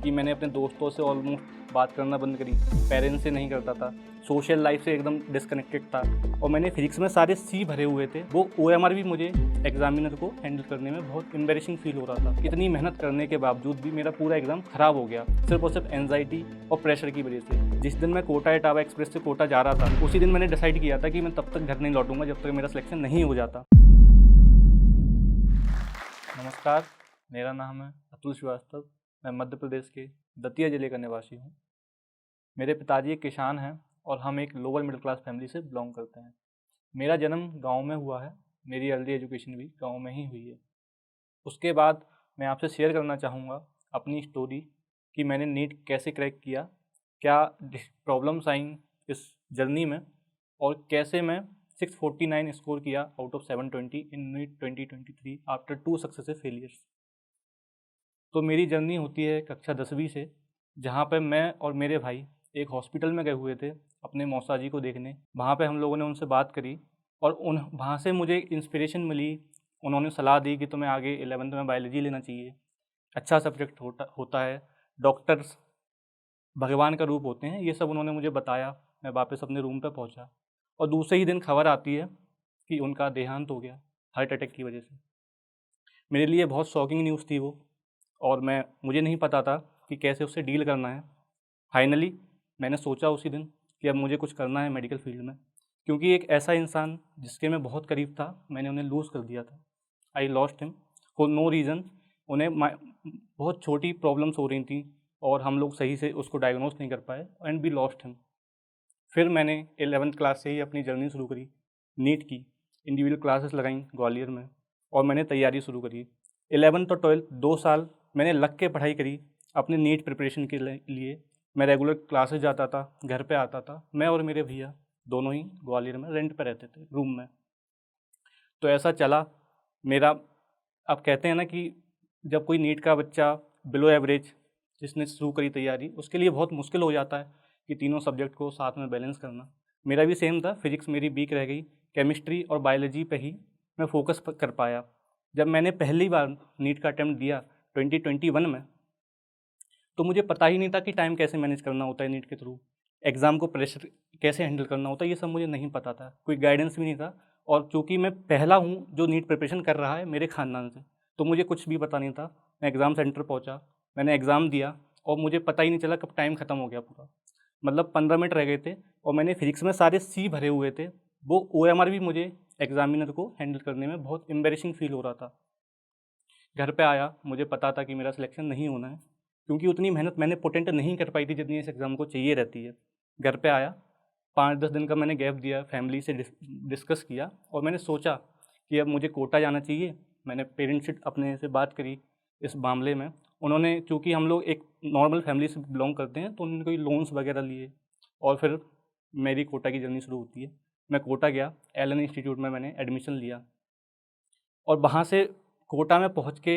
कि मैंने अपने दोस्तों से ऑलमोस्ट बात करना बंद करी, पेरेंट्स से नहीं करता था, सोशल लाइफ से एकदम डिस्कनेक्टेड था। और मैंने फिजिक्स में सारे सी भरे हुए थे। वो ओएमआर भी मुझे एग्जामिनर को हैंडल करने में बहुत एम्बेरसिंग फील हो रहा था। इतनी मेहनत करने के बावजूद भी मेरा पूरा एग्जाम खराब हो गया, सिर्फ और सिर्फ एंजाइटी और प्रेशर की वजह से। जिस दिन मैं कोटा इटावा एक्सप्रेस से कोटा जा रहा था, उसी दिन मैंने डिसाइड किया था कि मैं तब तक घर नहीं लौटूंगा जब तक मेरा सिलेक्शन नहीं हो जाता। नमस्कार, मेरा नाम है अतुल श्रीवास्तव। मैं मध्य प्रदेश के दतिया ज़िले का निवासी हूँ। मेरे पिताजी एक किसान हैं और हम एक लोअर मिडिल क्लास फैमिली से बिलोंग करते हैं। मेरा जन्म गांव में हुआ है, मेरी अर्ली एजुकेशन भी गांव में ही हुई है। उसके बाद मैं आपसे शेयर करना चाहूँगा अपनी स्टोरी कि मैंने नीट कैसे क्रैक किया, क्या प्रॉब्लम्स आई इस जर्नी में, और कैसे मैं 649 स्कोर किया out of 720 in NEET 2023 after 2 successive failures. तो मेरी जर्नी होती है कक्षा 10वीं से, जहाँ पर मैं और मेरे भाई एक हॉस्पिटल में गए हुए थे अपने मौसा जी को देखने। वहाँ पे हम लोगों ने उनसे बात करी और वहाँ से मुझे इंस्पिरेशन मिली। उन्होंने सलाह दी कि तुम्हें आगे 11th में बायोलॉजी लेना चाहिए, अच्छा सब्जेक्ट होता है, डॉक्टर्स भगवान का रूप होते हैं, ये सब उन्होंने मुझे बताया। मैं वापस अपने रूम पे पहुंचा और दूसरे ही दिन खबर आती है कि उनका देहांत हो गया हार्ट अटैक की वजह से। मेरे लिए बहुत शॉकिंग न्यूज़ थी वो, और मुझे नहीं पता था कि कैसे उससे डील करना है। फाइनली मैंने सोचा उसी दिन कि अब मुझे कुछ करना है मेडिकल फील्ड में, क्योंकि एक ऐसा इंसान जिसके मैं बहुत करीब था, मैंने उन्हें लूज़ कर दिया था। I lost him for no reason. उन्हें बहुत छोटी प्रॉब्लम्स हो रही थी और हम लोग सही से उसको डायग्नोस नहीं कर पाए, एंड वी लॉस्ट हिम। फिर मैंने 11th क्लास से ही अपनी जर्नी शुरू करी, नीट की इंडिविजुअल क्लासेस लगाई ग्वालियर में, और मैंने तैयारी शुरू करी। 11th और 12th 2 साल मैंने लग के पढ़ाई करी अपने नीट प्रिपरेशन के लिए। मैं रेगुलर क्लासेस जाता था, घर पे आता था। मैं और मेरे भैया दोनों ही ग्वालियर में रेंट पे रहते थे, रूम में। तो ऐसा चला मेरा। अब कहते हैं ना कि जब कोई नीट का बच्चा बिलो एवरेज जिसने शुरू करी तैयारी, उसके लिए बहुत मुश्किल हो जाता है कि तीनों सब्जेक्ट को साथ में बैलेंस करना। मेरा भी सेम था, फिजिक्स मेरी वीक रह गई, केमिस्ट्री और बायोलॉजी पे ही मैं फोकस कर पाया। जब मैंने पहली बार नीट का अटैम्प्ट दिया 2021 में, तो मुझे पता ही नहीं था कि टाइम कैसे मैनेज करना होता है नीट के थ्रू, एग्ज़ाम को प्रेशर कैसे हैंडल करना होता है, ये सब मुझे नहीं पता था, कोई गाइडेंस भी नहीं था। और चूँकि मैं पहला हूँ जो नीट प्रिपरेशन कर रहा है मेरे ख़ानदान से, तो मुझे कुछ भी पता नहीं था। मैं एग्ज़ाम सेंटर पहुँचा, मैंने एग्ज़ाम दिया और मुझे पता ही नहीं चला कब टाइम ख़त्म हो गया पूरा। मतलब 15 मिनट रह गए थे और मैंने फिजिक्स में सारे सी भरे हुए थे। वो ओएमआर भी मुझे एग्ज़ामिनर को हैंडल करने में बहुत एम्बेरसिंग फील हो रहा था। घर पे आया, मुझे पता था कि मेरा सिलेक्शन नहीं होना है, क्योंकि उतनी मेहनत मैंने पोटेंट नहीं कर पाई थी जितनी इस एग्ज़ाम को चाहिए रहती है। घर पे आया, 5-10 दिन का मैंने गैप दिया, फैमिली से डिस्कस किया और मैंने सोचा कि अब मुझे कोटा जाना चाहिए। मैंने पेरेंट्स से अपने से बात करी इस मामले में। उन्होंने, चूँकि हम लोग एक नॉर्मल फैमिली से बिलोंग करते हैं, तो उन्होंने कोई लोन्स वगैरह लिए और फिर मेरी कोटा की जर्नी शुरू होती है। मैं कोटा गया, एलन इंस्टीट्यूट में मैंने एडमिशन लिया और वहाँ से कोटा में पहुँच के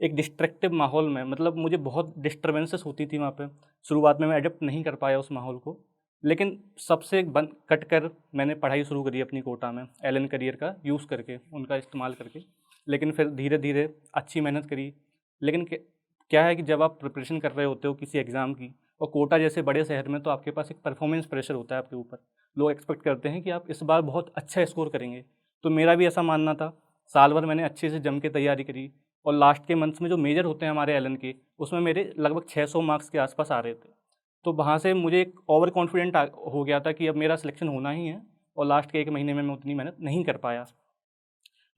एक डिस्ट्रैक्टिव माहौल में, मतलब मुझे बहुत डिस्टर्बेंसेस होती थी वहाँ पे। शुरुआत में मैं एडप्ट नहीं कर पाया उस माहौल को, लेकिन सबसे बंद कट कर मैंने पढ़ाई शुरू करी अपनी कोटा में, एलन करियर का यूज़ करके, उनका इस्तेमाल करके। लेकिन फिर धीरे धीरे अच्छी मेहनत करी। लेकिन क्या है कि जब आप प्रिपरेशन कर रहे होते हो किसी एग्ज़ाम की, और कोटा जैसे बड़े शहर में, तो आपके पास एक परफॉर्मेंस प्रेशर होता है आपके ऊपर। लोग एक्सपेक्ट करते हैं कि आप इस बार बहुत अच्छा स्कोर करेंगे। तो मेरा भी ऐसा मानना था। साल भर मैंने अच्छे से जम के तैयारी करी और लास्ट के मंथ्स में जो मेजर होते हैं हमारे एलन के, उसमें मेरे लगभग 600 मार्क्स के आसपास आ रहे थे। तो वहाँ से मुझे एक ओवर कॉन्फिडेंट हो गया था कि अब मेरा सिलेक्शन होना ही है, और लास्ट के 1 महीने में मैं उतनी मेहनत नहीं कर पाया।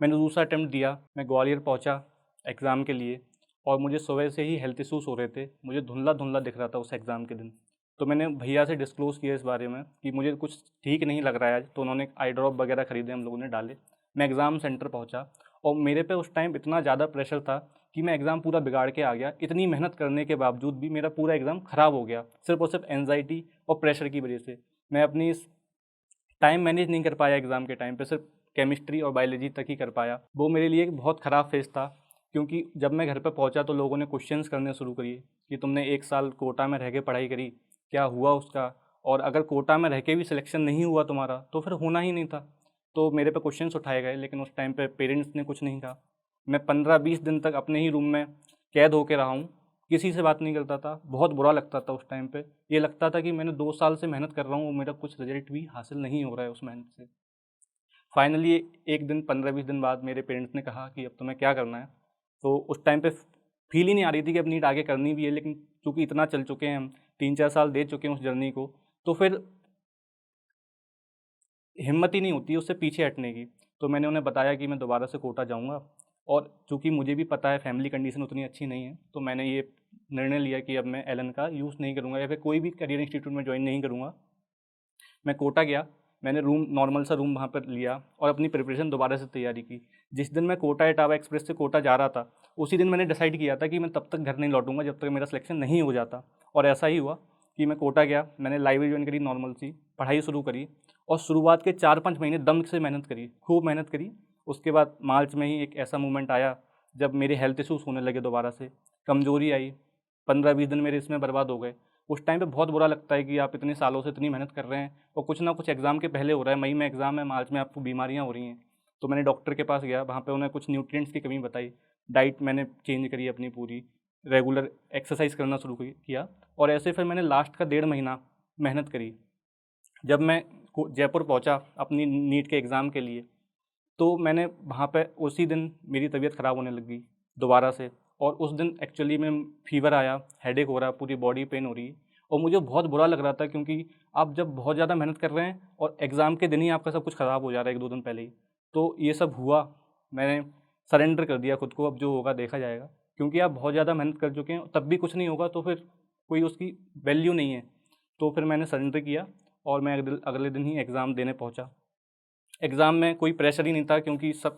मैंने दूसरा अटैम्प्ट दिया, मैं ग्वालियर पहुँचा एग्ज़ाम के लिए, और मुझे सुबह से ही हेल्थ इशूज़ हो रहे थे। मुझे धुंधला दिख रहा था उस एग्ज़ाम के दिन। तो मैंने भैया से डिस्क्लोज़ किया इस बारे में कि मुझे कुछ ठीक नहीं लग रहा है आज। तो उन्होंने आई ड्रॉप वगैरह ख़रीदे, हम लोगों ने डाले। मैं एग्ज़ाम सेंटर पहुँचा और मेरे पे उस टाइम इतना ज़्यादा प्रेशर था कि मैं एग्ज़ाम पूरा बिगाड़ के आ गया। इतनी मेहनत करने के बावजूद भी मेरा पूरा एग्ज़ाम ख़राब हो गया, सिर्फ और सिर्फ एंजाइटी और प्रेशर की वजह से। मैं अपनी इस टाइम मैनेज नहीं कर पाया एग्ज़ाम के टाइम पे, सिर्फ केमिस्ट्री और बायोलॉजी तक ही कर पाया। वो मेरे लिए एक बहुत ख़राब फेज़ था, क्योंकि जब मैं घर पे पहुंचा तो लोगों ने क्वेश्चंस करने शुरू किए कि तुमने 1 साल कोटा में रह के पढ़ाई करी, क्या हुआ उसका, और अगर कोटा में रह के भी सिलेक्शन नहीं हुआ तुम्हारा तो फिर होना ही नहीं था। तो मेरे पे क्वेश्चंस उठाए गए, लेकिन उस टाइम पे पेरेंट्स ने कुछ नहीं कहा। मैं 15-20 दिन तक अपने ही रूम में कैद होकर रहा हूँ किसी से बात नहीं करता था, बहुत बुरा लगता था उस टाइम पे। ये लगता था कि मैंने 2 साल से मेहनत कर रहा हूँ और मेरा कुछ रिजल्ट भी हासिल नहीं हो रहा है उस मेहनत से। फाइनली एक दिन 15-20 दिन बाद मेरे पेरेंट्स ने कहा कि अब तुम्हें क्या करना है। तो उस टाइम पे फील ही नहीं आ रही थी कि अब नीट आगे करनी भी है, लेकिन चूँकि इतना चल चुके हैं हम, 3-4 साल दे चुके हैं उस जर्नी को, तो फिर हिम्मत ही नहीं होती है उससे पीछे हटने की। तो मैंने उन्हें बताया कि मैं दोबारा से कोटा जाऊँगा, और चूँकि मुझे भी पता है फैमिली कंडीशन उतनी अच्छी नहीं है, तो मैंने ये निर्णय लिया कि अब मैं एलन का यूज़ नहीं करूँगा या फिर कोई भी करियर इंस्टीट्यूट में ज्वाइन नहीं करूँगा। मैं कोटा गया, मैंने नॉर्मल सा रूम वहाँ पर लिया और अपनी प्रिपरेशन दोबारा से तैयारी की। जिस दिन मैं कोटा इटावा एक्सप्रेस से कोटा जा रहा था, उसी दिन मैंने डिसाइड किया था कि मैं तब तक घर नहीं लौटूंगा जब तक मेरा सिलेक्शन नहीं हो जाता। और ऐसा ही हुआ कि मैं कोटा गया, मैंने लाइब्रेरी ज्वाइन करी, नॉर्मल सी पढ़ाई शुरू करी, और शुरुआत के 4-5 महीने दम से मेहनत करी, खूब मेहनत करी। उसके बाद मार्च में ही एक ऐसा मोमेंट आया जब मेरे हेल्थ इशूज़ होने लगे, दोबारा से कमज़ोरी आई, 15-20 दिन मेरे इसमें बर्बाद हो गए। उस टाइम पे बहुत बुरा लगता है कि आप इतने सालों से इतनी मेहनत कर रहे हैं और कुछ ना कुछ एग्ज़ाम के पहले हो रहा है, मई में एग्ज़ाम है, मार्च में आपको बीमारियाँ हो रही हैं। तो मैंने डॉक्टर के पास गया, वहाँ पे उन्हें कुछ न्यूट्रिएंट्स की कमी बताई, डाइट मैंने चेंज करी अपनी पूरी, रेगुलर एक्सरसाइज करना शुरू किया, और ऐसे फिर मैंने लास्ट का 1.5 महीना मेहनत करी। जब मैं जयपुर पहुँचा अपनी नीट के एग्ज़ाम के लिए, तो मैंने वहाँ पे उसी दिन मेरी तबीयत ख़राब होने लगी दोबारा से, और उस दिन एक्चुअली में फ़ीवर आया, हेडेक हो रहा, पूरी बॉडी पेन हो रही, और मुझे बहुत बुरा लग रहा था, क्योंकि आप जब बहुत ज़्यादा मेहनत कर रहे हैं और एग्ज़ाम के दिन ही आपका सब कुछ ख़राब हो जा रहा है 1-2 दिन पहले ही। तो ये सब हुआ, मैंने सरेंडर कर दिया खुद को, अब जो होगा देखा जाएगा, क्योंकि आप बहुत ज़्यादा मेहनत कर चुके हैं तब भी कुछ नहीं होगा तो फिर कोई उसकी वैल्यू नहीं है। तो फिर मैंने सरेंडर किया और मैं अगले दिन ही एग्ज़ाम देने पहुँचा। एग्ज़ाम में कोई प्रेशर ही नहीं था, क्योंकि सब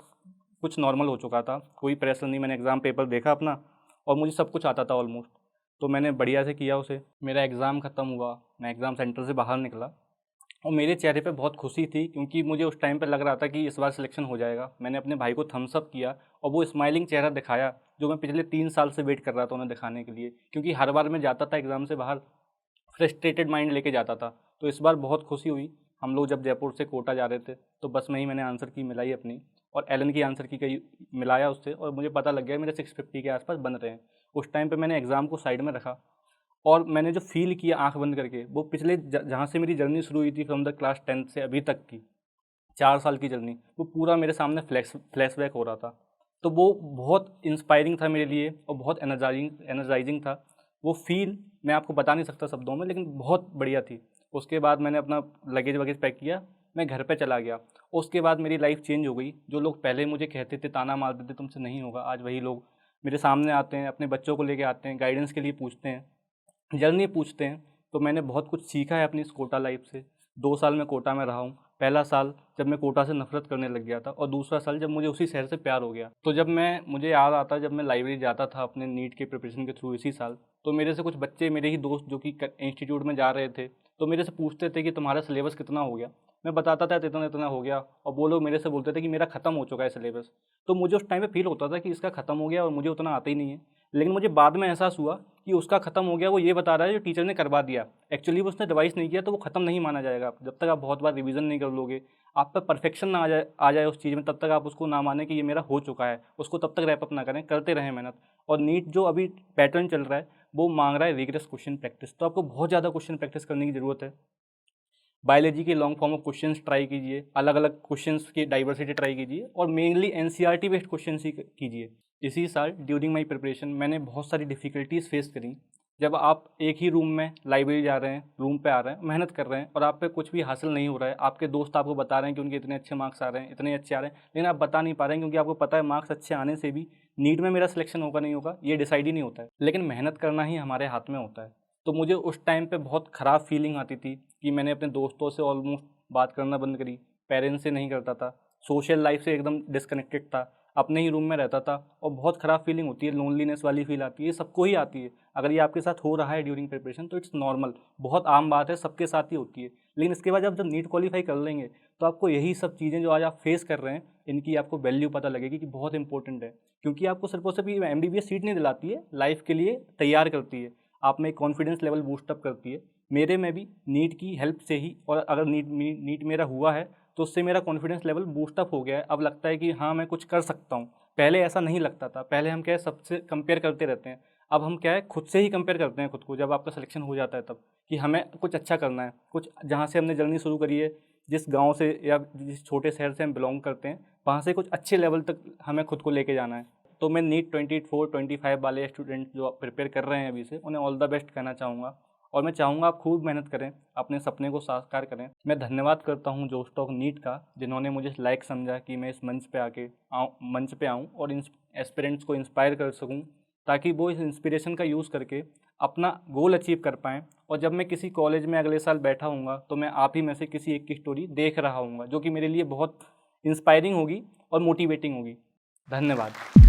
कुछ नॉर्मल हो चुका था, कोई प्रेशर नहीं। मैंने एग्ज़ाम पेपर देखा अपना, और मुझे सब कुछ आता था ऑलमोस्ट, तो मैंने बढ़िया से किया उसे। मेरा एग्ज़ाम ख़त्म हुआ, मैं एग्ज़ाम सेंटर से बाहर निकला, और मेरे चेहरे पे बहुत खुशी थी, क्योंकि मुझे उस टाइम पे लग रहा था कि इस बार सिलेक्शन हो जाएगा। मैंने अपने भाई को थम्स अप किया और वो स्माइलिंग चेहरा दिखाया जो मैं पिछले 3 साल से वेट कर रहा था उन्हें दिखाने के लिए, क्योंकि हर बार मैं जाता था एग्ज़ाम से बाहर फ्रस्ट्रेटेड माइंड लेके जाता था। तो इस बार बहुत खुशी हुई। हम लोग जब जयपुर से कोटा जा रहे थे, तो बस में ही मैंने आंसर की मिलाई अपनी, और एलन की आंसर की कई मिलाया उससे, और मुझे पता लग गया मेरे 650 के आसपास बन रहे हैं। उस टाइम पे मैंने एग्ज़ाम को साइड में रखा, और मैंने जो फ़ील किया आंख बंद करके, वो पिछले जहाँ से मेरी जर्नी शुरू हुई थी फ्रॉम द क्लास 10 से अभी तक की 4 साल की जर्नी, वो पूरा मेरे सामने फ्लैशबैक हो रहा था। तो वो बहुत इंस्पायरिंग था मेरे लिए और बहुत एनर्जाइजिंग था। वो फ़ील मैं आपको बता नहीं सकता शब्दों में, लेकिन बहुत बढ़िया थी। उसके बाद मैंने अपना लगेज वगैज पैक किया, मैं घर पे चला गया। उसके बाद मेरी लाइफ़ चेंज हो गई। जो लोग पहले मुझे कहते थे, ताना मारते थे तुमसे नहीं होगा, आज वही लोग मेरे सामने आते हैं, अपने बच्चों को लेके आते हैं, गाइडेंस के लिए पूछते हैं, जर्नी पूछते हैं। तो मैंने बहुत कुछ सीखा है अपनी इस कोटा लाइफ से। 2 साल मैं कोटा में रहा हूँ। पहला साल जब मैं कोटा से नफरत करने लग गया था, और दूसरा साल जब मुझे उसी शहर से प्यार हो गया। तो जब मुझे याद आता, जब मैं लाइब्रेरी जाता था अपने नीट के प्रिपरेशन के थ्रू इसी साल, तो मेरे से कुछ बच्चे, मेरे ही दोस्त जो कि इंस्टीट्यूट में जा रहे थे, तो मेरे से पूछते थे कि तुम्हारा सिलेबस कितना हो गया। मैं बताता था इतना इतना हो गया, और वो लोग मेरे से बोलते थे कि मेरा ख़त्म हो चुका है सिलेबस। तो मुझे उस टाइम पे फील होता था कि इसका ख़त्म हो गया और मुझे उतना आता ही नहीं है। लेकिन मुझे बाद में एहसास हुआ कि उसका ख़त्म हो गया, वो ये बता रहा है जो टीचर ने करवा दिया। एक्चुअली वो उसने रिवाइज़ नहीं किया, तो वो ख़त्म नहीं माना जाएगा। जब तक आप बहुत बार रिवीजन नहीं कर लोगे, आप पे परफेक्शन ना आ जाए उस चीज़ में, तब तक आप उसको ना माने कि ये मेरा हो चुका है। उसको तब तक रैप अप ना करें, करते रहें मेहनत। और नीट जो अभी पैटर्न चल रहा है, वो मांग रहा है रिगरस क्वेश्चन प्रैक्टिस। तो आपको बहुत ज़्यादा क्वेश्चन प्रैक्टिस करने की ज़रूरत है। बायोलॉजी के long form of questions try कीजिए, अलग अलग क्वेश्चंस की डाइवर्सिटी ट्राई कीजिए, और मेनली एनसीईआरटी बेस्ड क्वेश्चंस ही कीजिए। इसी साल ड्यूरिंग माय प्रिपरेशन मैंने बहुत सारी डिफ़िकल्टीज़ फेस करी। जब आप एक ही रूम में लाइब्रेरी जा रहे हैं, रूम पे आ रहे हैं, मेहनत कर रहे हैं, और आप पे कुछ भी हासिल नहीं हो रहा है, आपके दोस्त आपको बता रहे हैं कि उनके इतने अच्छे मार्क्स आ रहे हैं, इतने अच्छे आ रहे हैं, लेकिन आप बता नहीं पा रहे हैं, क्योंकि आपको पता है मार्क्स अच्छे आने से भी नीट में मेरा सिलेक्शन होगा नहीं होगा ये डिसाइड ही नहीं होता है। लेकिन मेहनत करना ही हमारे हाथ में होता है। तो मुझे उस टाइम पे बहुत ख़राब फीलिंग आती थी कि मैंने अपने दोस्तों से ऑलमोस्ट बात करना बंद करी, पेरेंट्स से नहीं करता था, सोशल लाइफ से एकदम डिस्कनेक्टेड था, अपने ही रूम में रहता था, और बहुत ख़राब फीलिंग होती है, लोनलीनेस वाली फील आती है। ये सबको ही आती है। अगर ये आपके साथ हो रहा है ड्यूरिंग प्रिपरेशन, तो इट्स नॉर्मल, बहुत आम बात है, सबके साथ ही होती है। लेकिन इसके बाद जब नीट क्वालिफाई कर लेंगे, तो आपको यही सब चीज़ें जो आज आप फेस कर रहे हैं, इनकी आपको वैल्यू पता लगेगी कि बहुत इंपॉर्टेंट है। क्योंकि आपको सिर्फ और सिर्फ ये एमबीबीएस सीट नहीं दिलाती है, लाइफ के लिए तैयार करती है, आप में कॉन्फिडेंस लेवल बूस्टअप करती है। मेरे में भी नीट की हेल्प से ही, और अगर नीट मेरा हुआ है, तो उससे मेरा कॉन्फिडेंस लेवल बूस्टअप हो गया है। अब लगता है कि हाँ, मैं कुछ कर सकता हूँ। पहले ऐसा नहीं लगता था, पहले हम क्या है, सबसे कंपेयर करते रहते हैं। अब हम क्या है, खुद से ही कंपेयर करते हैं खुद को, जब आपका सिलेक्शन हो जाता है तब, कि हमें कुछ अच्छा करना है, कुछ जहाँ से हमने जर्नी शुरू करी है, जिस गांव से या जिस छोटे शहर से हम बिलोंग करते हैं, वहाँ से कुछ अच्छे लेवल तक हमें खुद को लेके जाना है। तो मैं नीट 24-25 वाले स्टूडेंट जो प्रिपेयर कर रहे हैं अभी से, उन्हें ऑल द बेस्ट कहना चाहूँगा, और मैं चाहूँगा आप खूब मेहनत करें, अपने सपने को साकार करें। मैं धन्यवाद करता हूँ जोश टॉक नीट का, जिन्होंने मुझे लायक समझा कि मैं इस मंच पे आऊँ और इन एस्पिरेंट्स को इंस्पायर कर सकूँ, ताकि वो इस इंस्पिरेशन का यूज़ करके अपना गोल अचीव कर पाएँ। और जब मैं किसी कॉलेज में अगले साल बैठा हूँगा, तो मैं आप ही में से किसी एक की स्टोरी देख रहा हूँगा, जो कि मेरे लिए बहुत इंस्पायरिंग होगी और मोटिवेटिंग होगी। धन्यवाद।